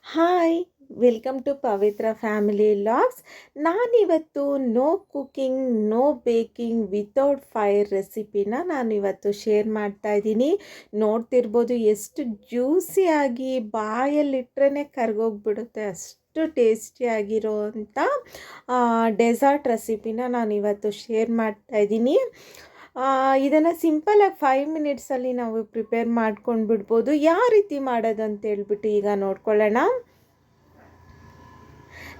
Hi, welcome to Pavitra family logs. ನಾನಿವತ್ತು no cooking, no baking without fire ರೆಸಿಪಿನ ನಾನಿವತ್ತು share ಮಾಡ್ತಾ ಇದ್ದೀನಿ. ನೋಡ್ತಿರ್ಬೋದು ಎಷ್ಟು ಜ್ಯೂಸಿಯಾಗಿ ಬಾಯಲ್ಲಿಟ್ರೇ ಕರ್ಗೋಗ್ಬಿಡುತ್ತೆ, ಅಷ್ಟು ಟೇಸ್ಟಿಯಾಗಿರೋವಂಥ ಡೆಸರ್ಟ್ ರೆಸಿಪಿನ ನಾನಿವತ್ತು ಶೇರ್ ಮಾಡ್ತಾ ಇದ್ದೀನಿ. ಇದನ್ನು ಸಿಂಪಲಾಗಿ 5 ಮಿನಿಟ್ಸಲ್ಲಿ ನಾವು ಪ್ರಿಪೇರ್ ಮಾಡ್ಕೊಂಡು ಬಿಡ್ಬೋದು. ಯಾವ ರೀತಿ ಮಾಡೋದು ಅಂತ ಹೇಳ್ಬಿಟ್ಟು ಈಗ ನೋಡ್ಕೊಳ್ಳೋಣ.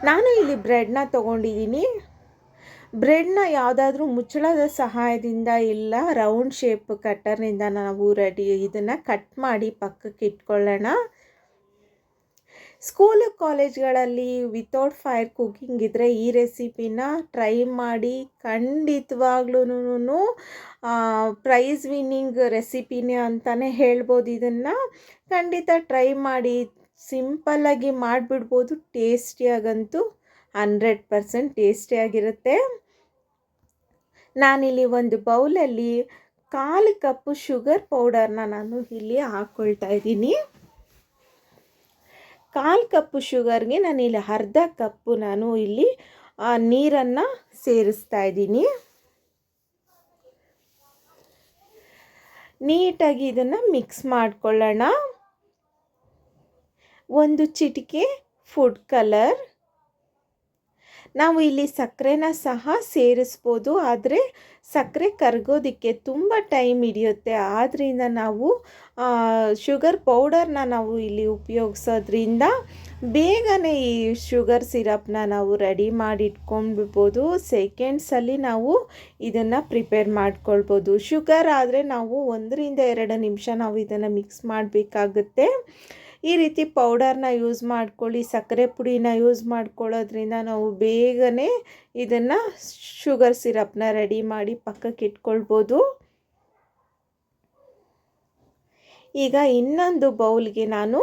ನಾನು ಇಲ್ಲಿ ಬ್ರೆಡ್ನ ತೊಗೊಂಡಿದ್ದೀನಿ. ಬ್ರೆಡ್ನ ಯಾವುದಾದ್ರೂ ಮುಚ್ಚಳದ ಸಹಾಯದಿಂದ ಇಲ್ಲ ರೌಂಡ್ ಶೇಪ್ ಕಟ್ಟರ್ನಿಂದ ನಾವು ಇದನ್ನು ಕಟ್ ಮಾಡಿ ಪಕ್ಕಕ್ಕೆ ಇಟ್ಕೊಳ್ಳೋಣ. ಸ್ಕೂಲು ಕಾಲೇಜ್ಗಳಲ್ಲಿ ವಿತೌಟ್ ಫೈರ್ ಕುಕ್ಕಿಂಗ್ ಇದ್ದರೆ ಈ ರೆಸಿಪಿನ ಟ್ರೈ ಮಾಡಿ. ಖಂಡಿತವಾಗ್ಲೂ ಪ್ರೈಸ್ ವಿನ್ನಿಂಗ್ ರೆಸಿಪಿನೇ ಅಂತಲೇ ಹೇಳ್ಬೋದು. ಇದನ್ನು ಖಂಡಿತ ಟ್ರೈ ಮಾಡಿ. ಸಿಂಪಲ್ಲಾಗಿ ಮಾಡಿಬಿಡ್ಬೋದು. ಟೇಸ್ಟಿಯಾಗಂತೂ 100% ಟೇಸ್ಟಿಯಾಗಿರುತ್ತೆ. ನಾನಿಲ್ಲಿ ಒಂದು ಬೌಲಲ್ಲಿ 1/4 ಕಪ್ಪು ಶುಗರ್ ಪೌಡರ್ನ ನಾನು ಇಲ್ಲಿ ಹಾಕ್ಕೊಳ್ತಾ ಇದ್ದೀನಿ. 1/4 ಕಪ್ಪು ಶುಗರ್ಗೆ ನಾನಿಲ್ಲಿ ಅರ್ಧ ಕಪ್ಪು ನಾನು ಇಲ್ಲಿ ನೀರನ್ನು ಸೇರಿಸ್ತಾ ಇದ್ದೀನಿ. ನೀಟಾಗಿ ಇದನ್ನು ಮಿಕ್ಸ್ ಮಾಡ್ಕೊಳ್ಳೋಣ. ಒಂದು ಚಿಟಿಕೆ ಫುಡ್ ಕಲರ್. ನಾವು ಇಲ್ಲಿ ಸಕ್ಕರೆನ ಸಹ ಸೇರಿಸ್ಬೋದು, ಆದರೆ ಸಕ್ಕರೆ ಕರಗೋದಕ್ಕೆ ತುಂಬ ಟೈಮ್ ಹಿಡಿಯುತ್ತೆ. ಆದ್ದರಿಂದ ನಾವು ಶುಗರ್ ಪೌಡರ್ನ ನಾವು ಇಲ್ಲಿ ಉಪಯೋಗಿಸೋದ್ರಿಂದ ಬೇಗನೆ ಈ ಶುಗರ್ ಸಿರಪ್ನ ನಾವು ರೆಡಿ ಮಾಡಿ ಇಟ್ಕೊಂಡ್ಬಿಡ್ಬೋದು. ಸೆಕೆಂಡ್ಸಲ್ಲಿ ನಾವು ಇದನ್ನು ಪ್ರಿಪೇರ್ ಮಾಡ್ಕೊಳ್ಬೋದು. ಶುಗರ್ ಆದರೆ ನಾವು 1-2 ನಿಮಿಷ ನಾವು ಇದನ್ನು ಮಿಕ್ಸ್ ಮಾಡಬೇಕಾಗುತ್ತೆ. ಈ ರೀತಿ ಪೌಡರ್ನ ಯೂಸ್ ಮಾಡ್ಕೊಳ್ಳಿ. ಸಕ್ಕರೆ ಪುಡಿನ ಯೂಸ್ ಮಾಡ್ಕೊಳ್ಳೋದ್ರಿಂದ ನಾವು ಬೇಗನೆ ಇದನ್ನು ಶುಗರ್ ಸಿರಪ್ನ ರೆಡಿ ಮಾಡಿ ಪಕ್ಕಕ್ಕೆ ಇಟ್ಕೊಳ್ಬೋದು. ಈಗ ಇನ್ನೊಂದು ಬೌಲ್ಗೆ ನಾನು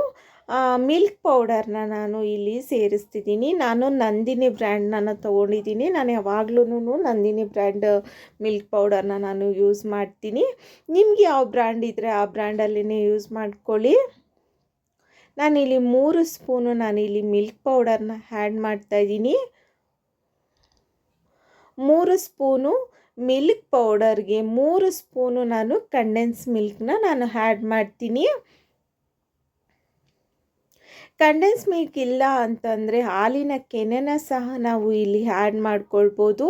ಮಿಲ್ಕ್ ಪೌಡರ್ನ ನಾನು ಇಲ್ಲಿ ಸೇರಿಸ್ತಿದ್ದೀನಿ. ನಾನು ನಂದಿನಿ ಬ್ರ್ಯಾಂಡ್ನ ತೊಗೊಂಡಿದ್ದೀನಿ. ನಾನು ಯಾವಾಗ್ಲೂ ನಂದಿನಿ ಬ್ರ್ಯಾಂಡ್ ಮಿಲ್ಕ್ ಪೌಡರ್ನ ನಾನು ಯೂಸ್ ಮಾಡ್ತೀನಿ. ನಿಮಗೆ ಯಾವ ಬ್ರ್ಯಾಂಡ್ ಇದ್ದರೆ ಆ ಬ್ರ್ಯಾಂಡಲ್ಲೇ ಯೂಸ್ ಮಾಡ್ಕೊಳ್ಳಿ. ನಾನಿಲ್ಲಿ 3 ಸ್ಪೂನು ನಾನಿಲ್ಲಿ ಮಿಲ್ಕ್ ಪೌಡರ್ನ ಆ್ಯಡ್ ಮಾಡ್ತಾಯಿದ್ದೀನಿ. 3 ಸ್ಪೂನು ಮಿಲ್ಕ್ ಪೌಡರ್ಗೆ 3 ಸ್ಪೂನು ನಾನು ಕಂಡೆನ್ಸ್ ಮಿಲ್ಕ್ನ ನಾನು ಆ್ಯಡ್ ಮಾಡ್ತೀನಿ. ಕಂಡೆನ್ಸ್ ಮಿಲ್ಕ್ ಇಲ್ಲ ಅಂತಂದರೆ ಹಾಲಿನ ಕೆನೆನ ಸಹ ನಾವು ಇಲ್ಲಿ ಆ್ಯಡ್ ಮಾಡ್ಕೊಳ್ಬೋದು.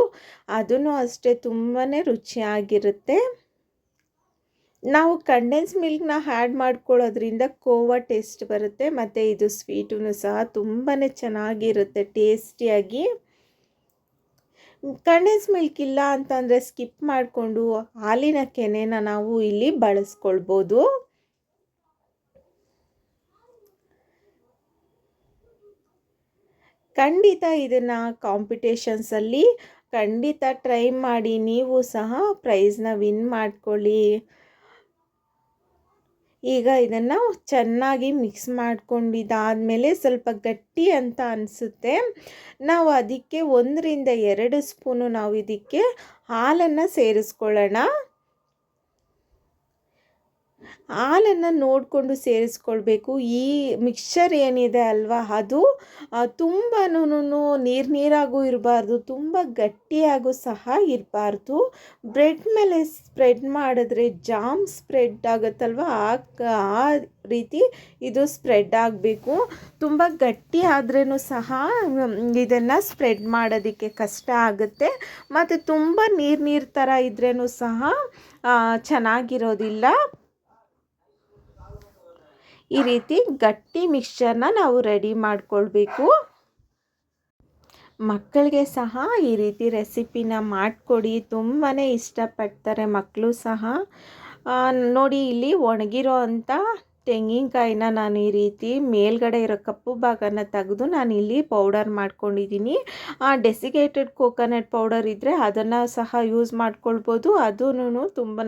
ಅದೂ ಅಷ್ಟೇ ತುಂಬಾ ರುಚಿಯಾಗಿರುತ್ತೆ. ನಾವು ಕಂಡೆನ್ಸ್ ಮಿಲ್ಕ್ನ ಆ್ಯಡ್ ಮಾಡ್ಕೊಳ್ಳೋದ್ರಿಂದ ಕೋವಾ ಟೇಸ್ಟ್ ಬರುತ್ತೆ, ಮತ್ತು ಇದು ಸ್ವೀಟೂ ಸಹ ತುಂಬಾ ಚೆನ್ನಾಗಿರುತ್ತೆ ಟೇಸ್ಟಿಯಾಗಿ. ಕಂಡೆನ್ಸ್ ಮಿಲ್ಕ್ ಇಲ್ಲ ಅಂತಂದರೆ ಸ್ಕಿಪ್ ಮಾಡಿಕೊಂಡು ಹಾಲಿನ ಕೆನೆನ ನಾವು ಇಲ್ಲಿ ಬಳಸ್ಕೊಳ್ಬೋದು. ಖಂಡಿತ ಇದನ್ನು ಕಾಂಪಿಟೇಷನ್ಸಲ್ಲಿ ಖಂಡಿತ ಟ್ರೈ ಮಾಡಿ. ನೀವು ಸಹ ಪ್ರೈಸ್ನ ವಿನ್ ಮಾಡ್ಕೊಳ್ಳಿ. ಈಗ ಇದನ್ನು ಚೆನ್ನಾಗಿ ಮಿಕ್ಸ್ ಮಾಡ್ಕೊಂಡಿದ್ದಾದಮೇಲೆ ಸ್ವಲ್ಪ ಗಟ್ಟಿ ಅಂತ ಅನಿಸುತ್ತೆ. ನಾವು ಅದಕ್ಕೆ 1-2 ಸ್ಪೂನು ನಾವು ಇದಕ್ಕೆ ಹಾಲನ್ನು ಸೇರಿಸ್ಕೊಳ್ಳೋಣ. ಹಾಲನ್ನು ನೋಡಿಕೊಂಡು ಸೇರಿಸ್ಕೊಳ್ಬೇಕು. ಈ ಮಿಕ್ಸ್ಚರ್ ಏನಿದೆ ಅಲ್ವಾ, ಅದು ತುಂಬಾ ನೀರಾಗೂ ಇರಬಾರ್ದು, ತುಂಬ ಗಟ್ಟಿಯಾಗೂ ಸಹ ಇರಬಾರ್ದು. ಬ್ರೆಡ್ ಮೇಲೆ ಸ್ಪ್ರೆಡ್ ಮಾಡಿದ್ರೆ ಜಾಮ್ ಸ್ಪ್ರೆಡ್ ಆಗುತ್ತಲ್ವ, ಆ ರೀತಿ ಇದು ಸ್ಪ್ರೆಡ್ ಆಗಬೇಕು. ತುಂಬ ಗಟ್ಟಿ ಆದ್ರೂ ಸಹ ಇದನ್ನು ಸ್ಪ್ರೆಡ್ ಮಾಡೋದಕ್ಕೆ ಕಷ್ಟ ಆಗುತ್ತೆ, ಮತ್ತು ತುಂಬ ನೀರು ಥರ ಇದ್ರೂ ಸಹ ಚೆನ್ನಾಗಿರೋದಿಲ್ಲ. ಈ ರೀತಿ ಗಟ್ಟಿ ಮಿಕ್ಸ್ಚರ್ನ ನಾವು ರೆಡಿ ಮಾಡಿಕೊಳ್ಬೇಕು. ಮಕ್ಕಳಿಗೆ ಸಹ ಈ ರೀತಿ ರೆಸಿಪಿನ ಮಾಡಿಕೊಡಿ, ತುಂಬಾ ಇಷ್ಟಪಡ್ತಾರೆ ಮಕ್ಕಳು ಸಹ. ನೋಡಿ, ಇಲ್ಲಿ ಒಣಗಿರೋ ಅಂಥ ತೆಂಗಿನಕಾಯಿನ ನಾನು ಈ ರೀತಿ ಮೇಲ್ಗಡೆ ಇರೋ ಕಪ್ಪು ಭಾಗನ ತೆಗೆದು ನಾನಿಲ್ಲಿ ಪೌಡರ್ ಮಾಡ್ಕೊಂಡಿದ್ದೀನಿ. ಡೆಸಿಕೇಟೆಡ್ ಕೋಕೋನಟ್ ಪೌಡರ್ ಇದ್ದರೆ ಅದನ್ನು ಸಹ ಯೂಸ್ ಮಾಡ್ಕೊಳ್ಬೋದು. ಅದೂ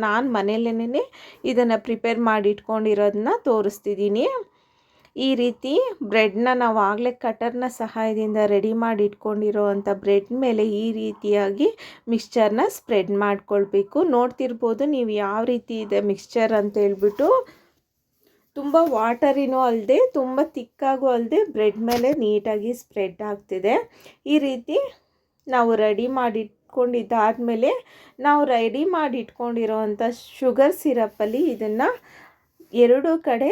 ನಾನು ಮನೆಯಲ್ಲೇ ಇದನ್ನು ಪ್ರಿಪೇರ್ ಮಾಡಿ ಇಟ್ಕೊಂಡಿರೋದನ್ನ ತೋರಿಸ್ತಿದ್ದೀನಿ. ಈ ರೀತಿ ಬ್ರೆಡ್ನ ನಾವು ಆಗಲೇ ಕಟರ್ನ ಸಹಾಯದಿಂದ ರೆಡಿ ಮಾಡಿ ಇಟ್ಕೊಂಡಿರೋ ಅಂಥ ಬ್ರೆಡ್ ಮೇಲೆ ಈ ರೀತಿಯಾಗಿ ಮಿಕ್ಸ್ಚರ್ನ ಸ್ಪ್ರೆಡ್ ಮಾಡ್ಕೊಳ್ಬೇಕು. ನೋಡ್ತಿರ್ಬೋದು ನೀವು ಯಾವ ರೀತಿ ಇದೆ ಮಿಕ್ಸ್ಚರ್ ಅಂತ ಹೇಳ್ಬಿಟ್ಟು. ತುಂಬ ವಾಟರಿನೂ ಅಲ್ಲದೆ ತುಂಬ ತಿಕ್ಕಾಗೂ ಅಲ್ಲದೆ ಬ್ರೆಡ್ ಮೇಲೆ ನೀಟಾಗಿ ಸ್ಪ್ರೆಡ್ ಆಗ್ತಿದೆ. ಈ ರೀತಿ ನಾವು ರೆಡಿ ಮಾಡಿಟ್ಕೊಂಡಿದ್ದಾದಮೇಲೆ ನಾವು ರೆಡಿ ಮಾಡಿಟ್ಕೊಂಡಿರೋವಂಥ ಶುಗರ್ ಸಿರಪ್ಪಲ್ಲಿ ಇದನ್ನು ಎರಡೂ ಕಡೆ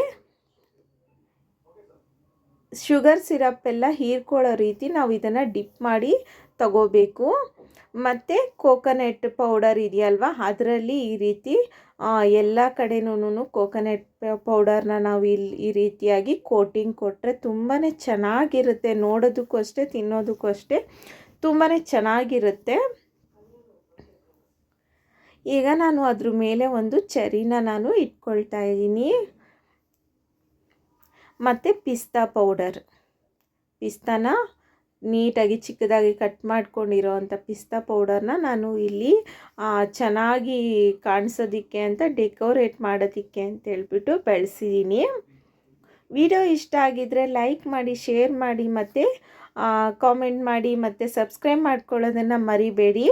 ಶುಗರ್ ಸಿರಪ್ಪೆಲ್ಲ ಹೀರ್ಕೊಳ್ಳೋ ರೀತಿ ನಾವು ಇದನ್ನು ಡಿಪ್ ಮಾಡಿ ತಗೋಬೇಕು. ಮತ್ತು ಕೋಕೋನಟ್ ಪೌಡರ್ ಇದೆಯಲ್ವ, ಅದರಲ್ಲಿ ಈ ರೀತಿ ಎಲ್ಲ ಕಡೆನೂ ಕೋಕೋನಟ್ ಪೌಡರ್ನ ನಾವು ಈ ರೀತಿಯಾಗಿ ಕೋಟಿಂಗ್ ಕೊಟ್ಟರೆ ತುಂಬಾ ಚೆನ್ನಾಗಿರುತ್ತೆ. ನೋಡೋದಕ್ಕೂ ಅಷ್ಟೇ, ತಿನ್ನೋದಕ್ಕೂ ಅಷ್ಟೇ ತುಂಬಾ ಚೆನ್ನಾಗಿರುತ್ತೆ. ಈಗ ನಾನು ಅದ್ರ ಮೇಲೆ ಒಂದು ಚೆರಿನ ನಾನು ಇಟ್ಕೊಳ್ತಾ ಇದ್ದೀನಿ. ಮತ್ತು ಪಿಸ್ತಾನ ನೀಟಾಗಿ ಚಿಕ್ಕದಾಗಿ ಕಟ್ ಮಾಡ್ಕೊಂಡಿರೋ ಅಂಥ ಪಿಸ್ತಾ ಪೌಡರ್ನ ನಾನು ಇಲ್ಲಿ ಚೆನ್ನಾಗಿ ಕಾಣಿಸೋದಕ್ಕೆ ಅಂತ ಡೆಕೋರೇಟ್ ಮಾಡೋದಕ್ಕೆ ಅಂತ ಹೇಳ್ಬಿಟ್ಟು ಬೆಳೆಸಿದ್ದೀನಿ. ವಿಡಿಯೋ ಇಷ್ಟ ಆಗಿದ್ದರೆ ಲೈಕ್ ಮಾಡಿ, ಶೇರ್ ಮಾಡಿ, ಮತ್ತು ಕಾಮೆಂಟ್ ಮಾಡಿ, ಮತ್ತು ಸಬ್ಸ್ಕ್ರೈಬ್ ಮಾಡ್ಕೊಳ್ಳೋದನ್ನು ಮರಿಬೇಡಿ.